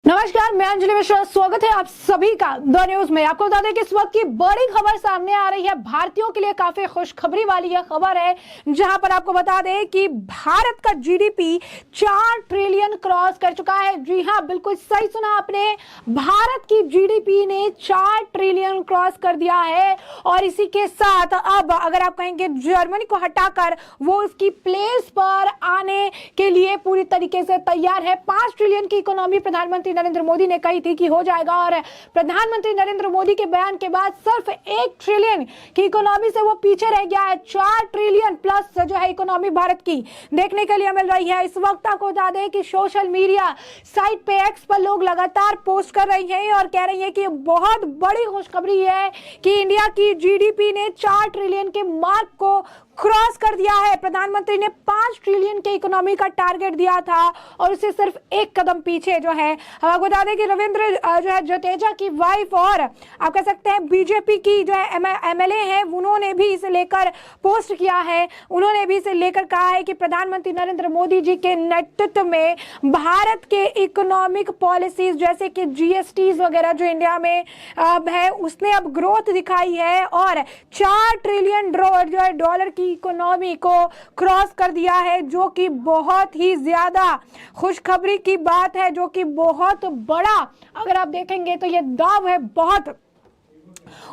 नमस्कार, मैं अंजलि मिश्रा। स्वागत है आप सभी का द न्यूज में। आपको बता दें कि इस वक्त की बड़ी खबर सामने आ रही है। भारतीयों के लिए काफी खुशखबरी वाली यह खबर है, जहां पर आपको बता दें कि भारत का जीडीपी 4 ट्रिलियन क्रॉस कर चुका है। जी हां, बिल्कुल सही सुना आपने। भारत की जीडीपी ने 4 ट्रिलियन क्रॉस कर दिया है और इसी के साथ अब अगर आप कहेंगे जर्मनी को हटाकर वो उसकी प्लेस पर आने के लिए पूरी तरीके से तैयार है। 5 ट्रिलियन की इकोनॉमी प्रधानमंत्री नरेंद्र मोदी ने कही थी कि हो जाएगा, और प्रधानमंत्री नरेंद्र मोदी के बयान के बाद सिर्फ 1 ट्रिलियन की इकोनॉमी से वो पीछे रह गया है। 4 ट्रिलियन प्लस जो है इकोनॉमी भारत की देखने के लिए मिल रही है। इस वक्त आपको बता दें कि सोशल मीडिया साइट पे एक्स पर लोग लगातार पोस्ट कर रही हैं और कह रही हैं कि बहुत बड़ी खुशखबरी है कि इंडिया की जीडीपी ने 4 ट्रिलियन के मार्क को क्रॉस कर दिया है। प्रधानमंत्री ने 5 ट्रिलियन के इकोनॉमी का टारगेट दिया था और उससे सिर्फ एक कदम पीछे जो है। आपको बता दें कि रविंद्र जो है जडेजा की वाइफ और आप कह सकते हैं बीजेपी की जो है एमएलए हैं, उन्होंने भी इसे लेकर पोस्ट किया है। उन्होंने भी इसे लेकर कहा है कि प्रधानमंत्री नरेंद्र मोदी जी के नेतृत्व में भारत के इकोनॉमिक पॉलिसीज जैसे कि जीएसटी वगैरह जो इंडिया में अब है, उसने अब ग्रोथ दिखाई है और 4 ट्रिलियन जो है डॉलर की इकोनॉमी को क्रॉस कर दिया है, जो कि बहुत ही ज्यादा खुशखबरी की बात है, जो कि बहुत बड़ा अगर आप देखेंगे तो ये दाव है, बहुत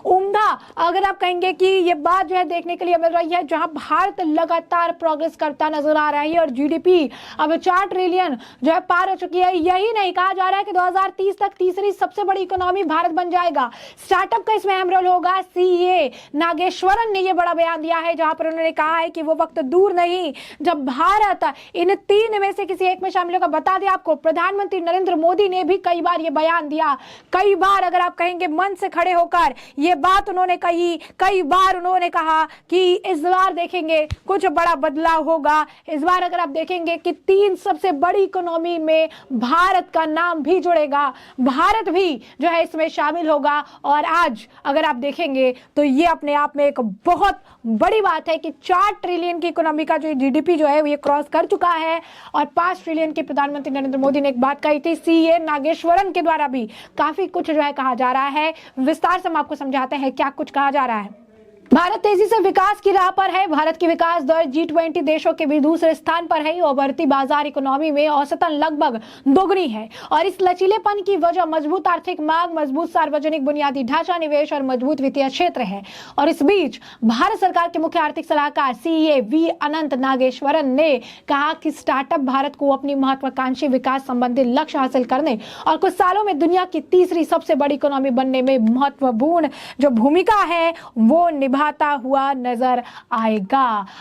उम्दा अगर आप कहेंगे कि ये बात जो है देखने के लिए मिल रही है, जहां भारत लगातार प्रोग्रेस करता नजर आ रहा है और जीडीपी अब 4 ट्रिलियन जो है पार हो चुकी है। यही नहीं, कहा जा रहा है कि 2030 तक तीसरी सबसे बड़ी इकोनॉमी भारत बन जाएगा। स्टार्टअप का इसमें अहम रोल होगा। सीए नागेश्वरन ने यह बड़ा बयान दिया है, जहां पर उन्होंने कहा है कि वो वक्त दूर नहीं जब भारत इन 3 में से किसी एक में शामिल होगा। बता दें आपको, प्रधानमंत्री नरेंद्र मोदी ने भी कई बार ये बयान दिया, कई बार अगर आप कहेंगे मन से खड़े होकर ये बात उन्होंने कही। कई बार उन्होंने कहा कि इस बार देखेंगे कुछ बड़ा बदलाव होगा। इस बार अगर आप देखेंगे कि 3 सबसे बड़ी इकोनॉमी में भारत का नाम भी जुड़ेगा, भारत भी जो है इसमें शामिल होगा। और आज अगर आप देखेंगे तो ये अपने आप में एक बहुत बड़ी बात है कि 4 ट्रिलियन की इकोनॉमी का जो जीडीपी जो है ये क्रॉस कर चुका है और 5 ट्रिलियन की प्रधानमंत्री नरेंद्र मोदी ने एक बात कही थी। सीए नागेश्वरन के द्वारा भी काफी कुछ जो है कहा जा रहा है। विस्तार से हम आपको समझाते हैं क्या कुछ कहा जा रहा है। भारत तेजी से विकास की राह पर है। भारत की विकास दर G20 देशों के भी दूसरे स्थान पर है और बढ़ती बाजार इकोनॉमी में औसतन लगभग दोगुनी है। और इस लचीलेपन की वजह मजबूत आर्थिक मांग, मजबूत सार्वजनिक बुनियादी ढांचा निवेश और मजबूत वित्तीय क्षेत्र है। और इस बीच भारत सरकार के मुख्य आर्थिक सलाहकार सीए वी अनंत नागेश्वरन ने कहा कि स्टार्टअप भारत को अपनी महत्वाकांक्षी विकास संबंधी लक्ष्य हासिल करने और कुछ सालों में दुनिया की तीसरी सबसे बड़ी इकोनॉमी बनने में महत्वपूर्ण जो भूमिका है वो निभाता हुआ नजर आएगा।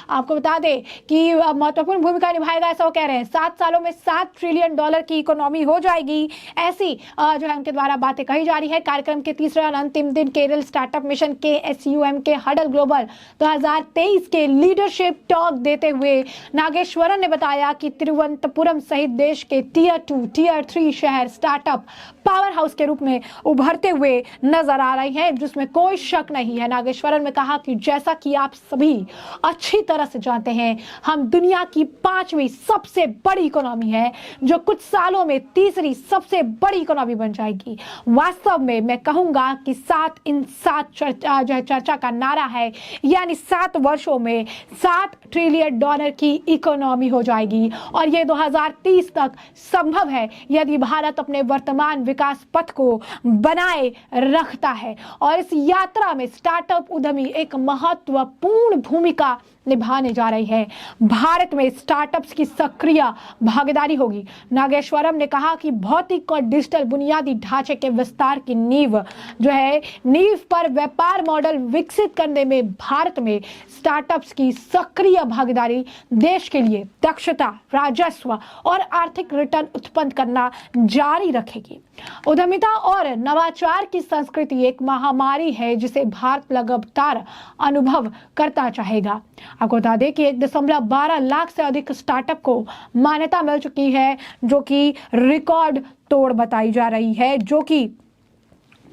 आपको बता दें कि महत्वपूर्ण भूमिका निभाएगा, ऐसा वो कह रहे हैं। 7 सालों में 7 ट्रिलियन डॉलर की इकोनॉमी हो जाएगी, ऐसी जो है उनके द्वारा बातें कही जा रही है। कार्यक्रम के तीसरे और अंतिम दिन केरल स्टार्टअप मिशन KSUM के हडल ग्लोबल 2023 के लीडरशिप टॉक देते हुए नागेश्वरन ने बताया कि तिरुवनंतपुरम सहित देश के टियर 2, टियर 3 शहर स्टार्टअप पावर हाउस के रूप में उभरते हुए नजर आ रही है, जिसमें कोई शक नहीं है। नागेश्वरन ने कहा कि जैसा कि आप सभी अच्छी तरह से जानते हैं, हम दुनिया की 5वीं सबसे बड़ी इकोनॉमी है, जो कुछ सालों में तीसरी सबसे बड़ी इकोनॉमी बन जाएगी। वास्तव में मैं कहूंगा कि 7 इन 7 चर्चा का नारा है, यानी 7 वर्षों में 7 ट्रिलियन डॉलर की इकोनॉमी हो जाएगी और यह 2030 तक संभव है यदि भारत अपने वर्तमान विकास पथ को बनाए रखता है। और इस यात्रा में स्टार्टअप उद्यमी एक महत्वपूर्ण भूमिका निभाने जा रही है। भारत में स्टार्टअप्स की सक्रिय भागीदारी होगी। नागेश्वरम ने कहा कि भौतिक और डिजिटल बुनियादी ढांचे के विस्तार की नींव पर व्यापार मॉडल विकसित करने में भारत में स्टार्टअप्स की सक्रिय भागीदारी देश के लिए दक्षता, राजस्व और आर्थिक रिटर्न उत्पन्न करना जारी रखेगी। उद्यमिता और नवाचार की संस्कृति एक महामारी है जिसे भारत लगातार अनुभव करता चाहेगा। आपको बता दें कि 1.12 लाख से अधिक स्टार्टअप को मान्यता मिल चुकी है, जो कि रिकॉर्ड तोड़ बताई जा रही है, जो कि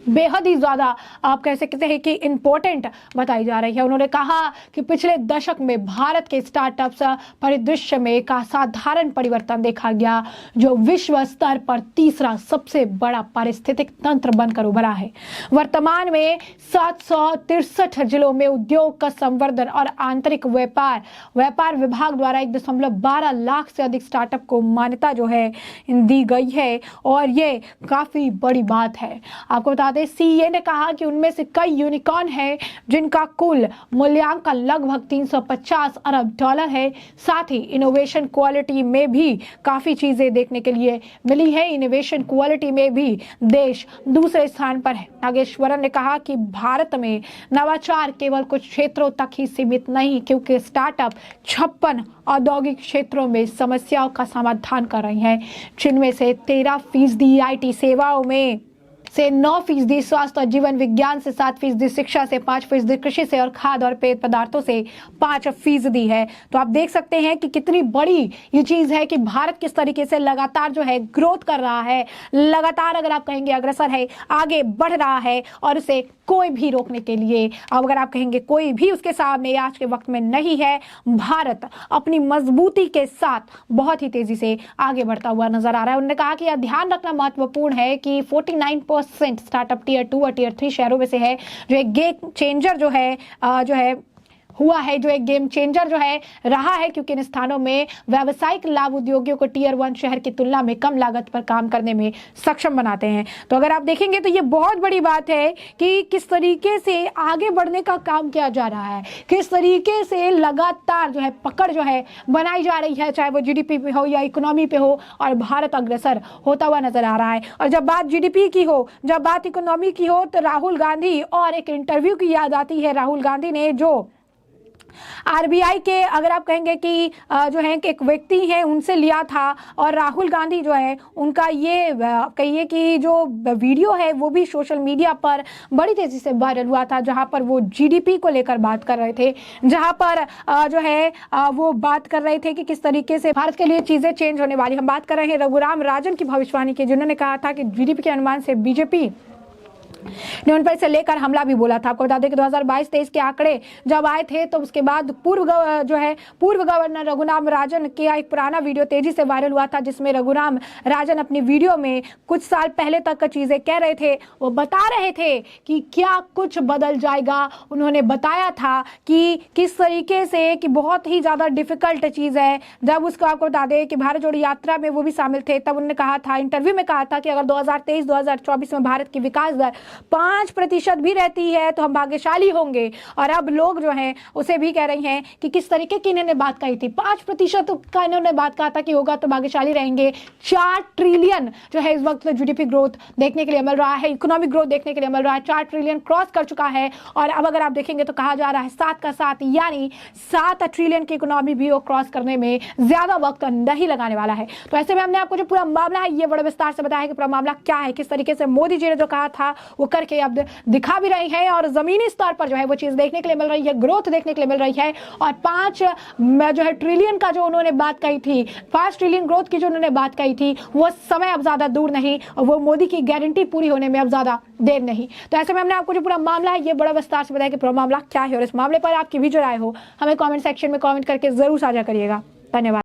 बेहद ही ज़्यादा आप कह सकते हैं कि इम्पोर्टेंट बताई जा रही है। उन्होंने कहा कि पिछले दशक में भारत के स्टार्टअप्स परिदृश्य में एक असाधारण परिवर्तन देखा गया, जो विश्व स्तर पर तीसरा सबसे बड़ा पारिस्थितिक तंत्र बनकर उभरा है। वर्तमान में 763 जिलों में उद्योग का संवर्धन और आंतरिक व्यापार विभाग द्वारा 1.12 लाख से अधिक स्टार्टअप को मान्यता जो है दी गई है, और ये काफी बड़ी बात है। आपको बता दें, सीईए ने कहा कि उनमें से कई यूनिकॉर्न है जिनका कुल मूल्यांकन लगभग 350 अरब डॉलर है। साथ ही इनोवेशन क्वालिटी में भी काफी चीजें देखने के लिए मिली है। इनोवेशन क्वालिटी में भी देश दूसरे स्थान पर है। नागेश्वरन ने कहा कि भारत में नवाचार केवल कुछ क्षेत्रों तक ही सीमित नहीं, क्योंकि स्टार्टअप 56 औद्योगिक क्षेत्रों में समस्याओं का समाधान कर रही हैं, जिनमें से 13% आईटी सेवाओं में से 9% स्वास्थ्य और जीवन विज्ञान से 7% शिक्षा से 5% कृषि से और खाद्य और पेय पदार्थों से 5% है। तो आप देख सकते हैं कि कितनी बड़ी ये चीज है कि भारत किस तरीके से लगातार जो है ग्रोथ कर रहा है, लगातार अगर आप कहेंगे अग्रसर है, आगे बढ़ रहा है, और उसे कोई भी रोकने के लिए, अब अगर आप कहेंगे कोई भी उसके सामने आज के वक्त में नहीं है। भारत अपनी मजबूती के साथ बहुत ही तेजी से आगे बढ़ता हुआ नजर आ रहा है। उन्होंने कहा कि यह ध्यान रखना महत्वपूर्ण है कि 49% स्टार्टअप टियर 2 और टियर 3 शहरों में से है, जो एक गेम चेंजर जो है हुआ है, जो एक गेम चेंजर जो है रहा है, क्योंकि इन स्थानों में व्यावसायिक लाभ उद्योगियों को टियर 1 शहर की तुलना में कम लागत पर काम करने में सक्षम बनाते हैं। तो अगर आप देखेंगे तो ये बहुत बड़ी बात है कि किस तरीके से आगे बढ़ने का काम किया जा रहा है, किस तरीके से लगातार जो है पकड़ जो है बनाई जा रही है, चाहे वो जीडीपी पे हो या इकोनॉमी पे हो, और भारत अग्रसर होता हुआ नजर आ रहा है। और जब बात जीडीपी की हो, जब बात इकोनॉमी की हो, तो राहुल गांधी और एक इंटरव्यू की याद आती है। राहुल गांधी ने जो आरबीआई के, अगर आप कहेंगे कि जो है एक व्यक्ति है, उनसे लिया था, और राहुल गांधी जो है उनका ये कहिए कि जो वीडियो है वो भी सोशल मीडिया पर बड़ी तेजी से वायरल हुआ था, जहां पर वो जीडीपी को लेकर बात कर रहे थे, जहां पर जो है वो बात कर रहे थे कि किस तरीके से भारत के लिए चीजें चेंज होने वाली। हम बात कर रहे हैं रघुराम राजन की भविष्यवाणी की, जिन्होंने कहा था कि जीडीपी के अनुमान से बीजेपी ने उन पर से लेकर हमला भी बोला था। आपको बता दें कि 2022-23 के आंकड़े जब आए थे, तो उसके बाद पूर्व गवर्नर रघुराम राजन के एक पुराना वीडियो तेजी से वायरल हुआ था, जिसमें रघुराम राजन अपनी वीडियो में कुछ साल पहले तक का चीजें कह रहे थे। वो बता रहे थे कि क्या कुछ बदल जाएगा। उन्होंने बताया था कि किस तरीके से कि बहुत ही ज्यादा डिफिकल्ट चीज है। जब उसको आपको बता दें कि भारत जोड़ो यात्रा में वो भी शामिल थे, तब उन्होंने कहा था, इंटरव्यू में कहा था कि अगर 2023-2024 में भारत की विकास दर 5% भी रहती है तो हम भाग्यशाली होंगे। और अब लोग जो हैं उसे भी कह रही हैं कि किस तरीके की इन्होंने बात कही थी, 5% का इन्होंने बात कहा था कि होगा तो भाग्यशाली रहेंगे। 4 ट्रिलियन जो है इस वक्त जीडीपी ग्रोथ देखने के लिए मिल रहा है, इकोनॉमिक ग्रोथ देखने के लिए मिल रहा है, 4 ट्रिलियन क्रॉस कर चुका है। और अब अगर आप देखेंगे तो कहा जा रहा है 7 का 7, यानी 7 ट्रिलियन की इकोनॉमी भी वो क्रॉस करने में ज्यादा वक्त नहीं लगाने वाला है। तो ऐसे में हमने आपको जो पूरा मामला है ये बड़े विस्तार से बताया कि पूरा मामला क्या है, किस तरीके से मोदी जी ने जो कहा था वो करके अब दिखा भी रही है, और जमीनी स्तर पर जो है वो चीज देखने के लिए मिल रही है, ग्रोथ देखने के लिए मिल रही है। और 5 जो है ट्रिलियन का जो उन्होंने बात कही थी, 5 ट्रिलियन ग्रोथ की जो उन्होंने बात कही थी, वो समय अब ज्यादा दूर नहीं, वो मोदी की गारंटी पूरी होने में अब ज्यादा देर नहीं। तो ऐसे में हमने आपको जो पूरा मामला है ये बड़ा विस्तार से बताया कि पूरा मामला क्या है, और इस मामले पर आपकी भी जो राय हो हमें कमेंट सेक्शन में कमेंट करके जरूर साझा करिएगा। धन्यवाद।